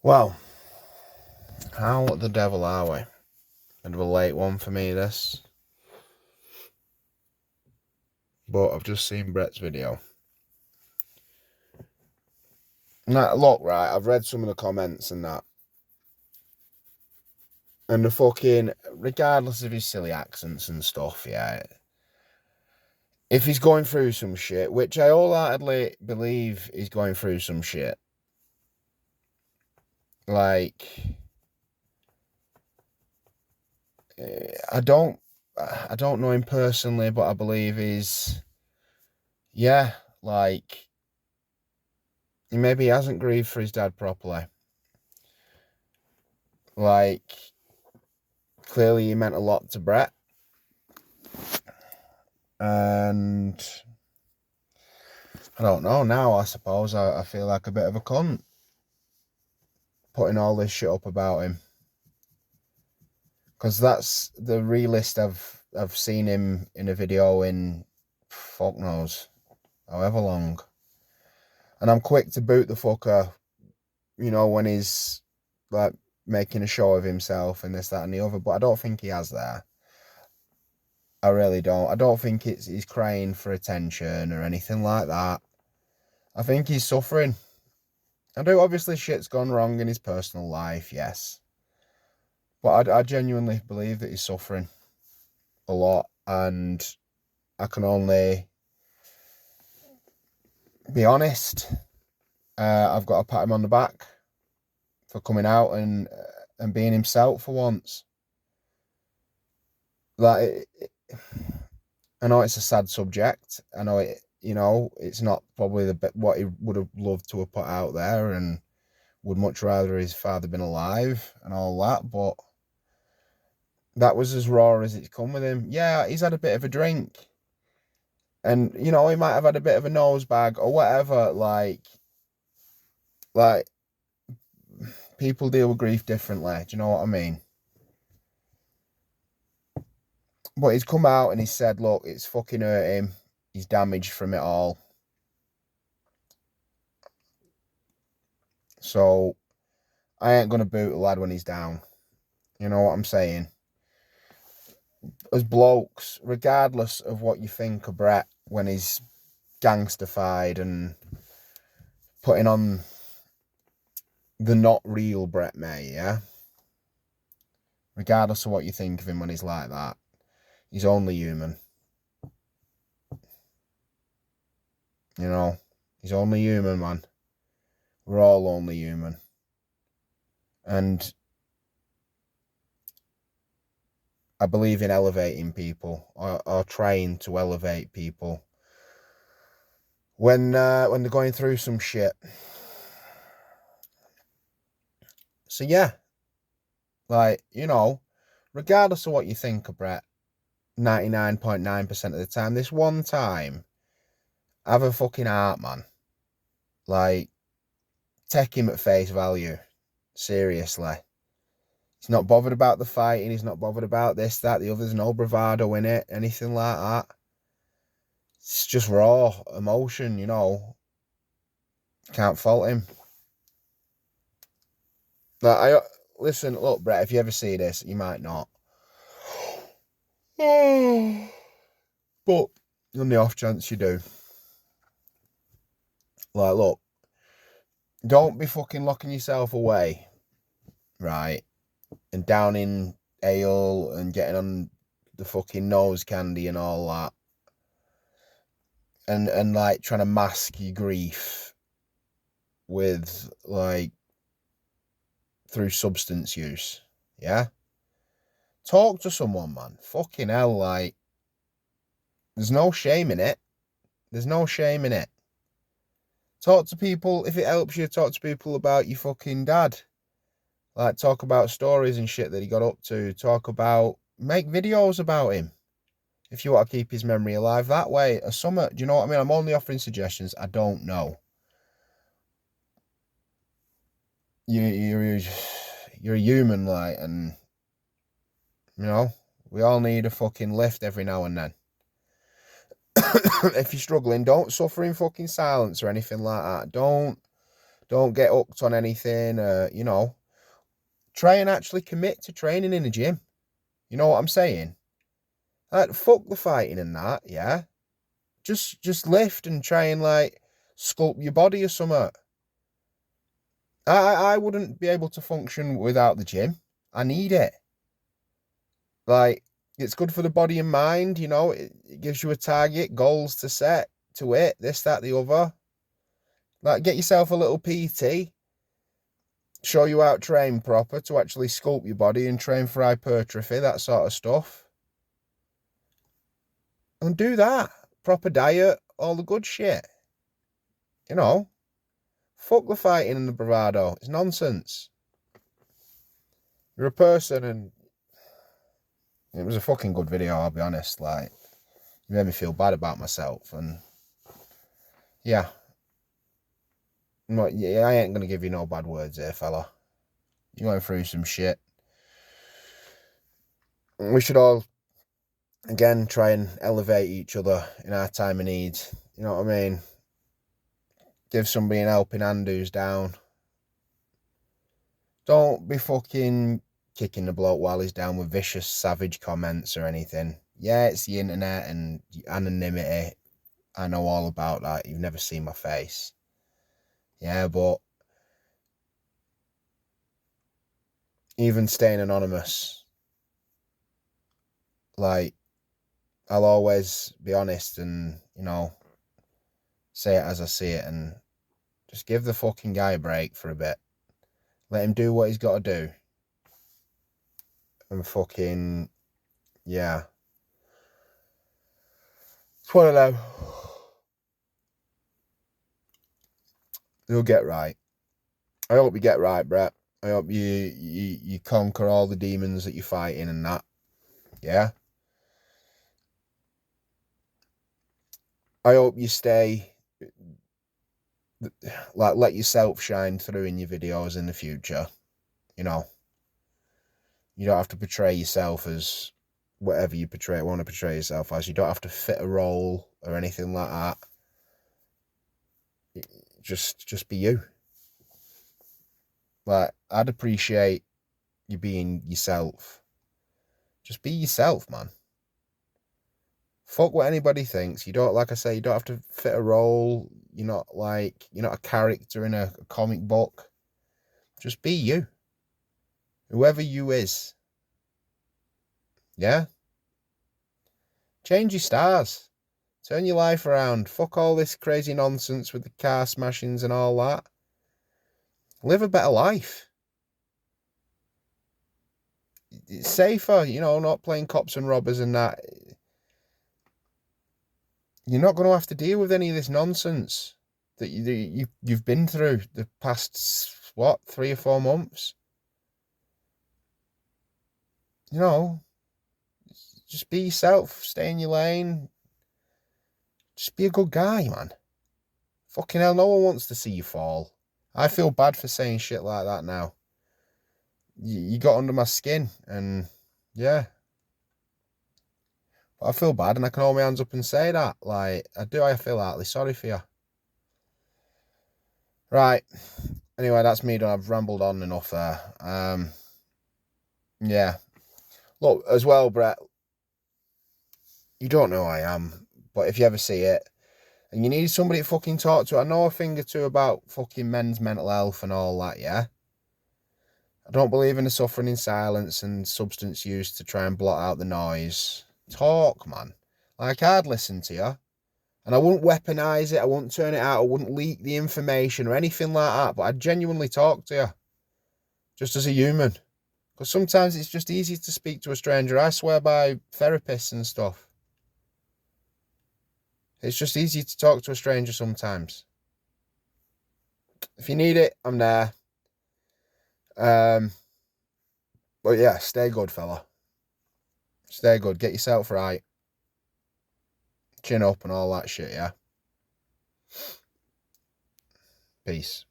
Well, how the devil are we? Bit of a late one for me, this. But I've just seen Brett's video. Now, look, right, I've read some of the comments and that. And the fucking, regardless of his silly accents and stuff, yeah. If he's going through some shit, which I wholeheartedly believe he's going through some shit. Like, I don't know him personally, but I believe he's, yeah, like, maybe he hasn't grieved for his dad properly. Like, clearly he meant a lot to Brett. And I don't know now, I suppose I feel like a bit of a cunt putting all this shit up about him. Because that's the realist I've seen him in a video in fuck knows, however long. And I'm quick to boot the fucker, when he's like making a show of himself and this, that, and the other. But I don't think he has there. I really don't. I don't think he's crying for attention or anything like that. I think he's suffering. I do, obviously shit's gone wrong in his personal life, yes. But I genuinely believe that he's suffering a lot, and I can only be honest. I've got to pat him on the back for coming out and being himself for once. Like, I know it's a sad subject. I know it's not probably what he would have loved to have put out there, and would much rather his father been alive and all that, but that was as raw as it's come with him. Yeah, he's had a bit of a drink. And, he might have had a bit of a nose bag or whatever. Like, people deal with grief differently. Do you know what I mean? But he's come out and he said, look, it's fucking hurt him. He's damaged from it all. So, I ain't going to boot a lad when he's down. You know what I'm saying? As blokes, regardless of what you think of Brett when he's gangsterfied and putting on the not real Brett May, yeah? Regardless of what you think of him when he's like that, he's only human. He's only human, man. We're all only human. And I believe in elevating people, or trying to elevate people when they're going through some shit. So yeah, like, regardless of what you think of Brett, 99.9% of the time, this one time, have a fucking heart, man. Like, take him at face value. Seriously. He's not bothered about the fighting. He's not bothered about this, that, the other. There's no bravado in it, anything like that. It's just raw emotion, Can't fault him. Like, listen, look, Brett, if you ever see this, you might not. But on the off chance you do, like, look, don't be fucking locking yourself away, right? And downing ale and getting on the fucking nose candy and all that. And like trying to mask your grief with like through substance use. Yeah? Talk to someone, man. Fucking hell, like, there's no shame in it. There's no shame in it. Talk to people, if it helps you, talk to people about your fucking dad. Like, talk about stories and shit that he got up to. Make videos about him. If you want to keep his memory alive that way. Or something, do you know what I mean? I'm only offering suggestions. I don't know. You're a human, like, and, we all need a fucking lift every now and then. If you're struggling, don't suffer in fucking silence or anything like that. Don't Don't get hooked on anything, you know. Try and actually commit to training in the gym. You know what I'm saying? Like, fuck the fighting and that, yeah? Just lift and try and, like, sculpt your body or something. I wouldn't be able to function without the gym. I need it. Like, it's good for the body and mind, you know. It gives you a target, goals to set, to hit, this, that, the other. Like, get yourself a little PT. Show you how to train proper to actually sculpt your body and train for hypertrophy, that sort of stuff. And do that. Proper diet, all the good shit. You know. Fuck the fighting and the bravado. It's nonsense. You're a person, and it was a fucking good video, I'll be honest. Like, it made me feel bad about myself, and yeah. I ain't gonna give you no bad words here, fella. You're going through some shit. We should all, again, try and elevate each other in our time of need. You know what I mean? Give somebody an helping hand who's down. Don't be fucking kicking the bloke while he's down with vicious, savage comments or anything. Yeah, it's the internet and anonymity. I know all about that. You've never seen my face. Yeah, but even staying anonymous, like, I'll always be honest and, you know, say it as I see it, and just give the fucking guy a break for a bit. Let him do what he's got to do. And fucking, yeah. It's one of them. You'll get right. I hope you get right, Brett. I hope you conquer all the demons that you're fighting and that. Yeah? I hope you stay, like, let yourself shine through in your videos in the future. You know? You don't have to portray yourself as whatever you want to portray yourself as. You don't have to fit a role or anything like that. Just be you. Like, I'd appreciate you being yourself. Just be yourself, man. Fuck what anybody thinks. You don't, like I say, you don't have to fit a role. You're not a character in a comic book. Just be you. Whoever you is. Yeah? Change your stars. Turn your life around. Fuck all this crazy nonsense with the car smashings and all that. Live a better life. It's safer, you know, not playing cops and robbers and that. You're not going to have to deal with any of this nonsense that you've been through the past, 3 or 4 months. You know, just be yourself, stay in your lane. Just be a good guy, man. Fucking hell, no one wants to see you fall. I feel bad for saying shit like that now. You got under my skin, and yeah. But I feel bad, and I can hold my hands up and say that. Like, I feel heartily sorry for you. Right. Anyway, that's me done. I've rambled on enough there. Yeah. Look, as well, Brett, you don't know who I am, but if you ever see it, and you need somebody to fucking talk to, I know a thing or two about fucking men's mental health and all that, yeah? I don't believe in the suffering in silence and substance use to try and blot out the noise. Talk, man. Like, I'd listen to you. And I wouldn't weaponize it, I wouldn't turn it out, I wouldn't leak the information or anything like that, but I'd genuinely talk to you. Just as a human. Because sometimes it's just easy to speak to a stranger. I swear by therapists and stuff. It's just easy to talk to a stranger sometimes. If you need it, I'm there. But yeah, stay good, fella. Stay good. Get yourself right. Chin up and all that shit, yeah? Peace.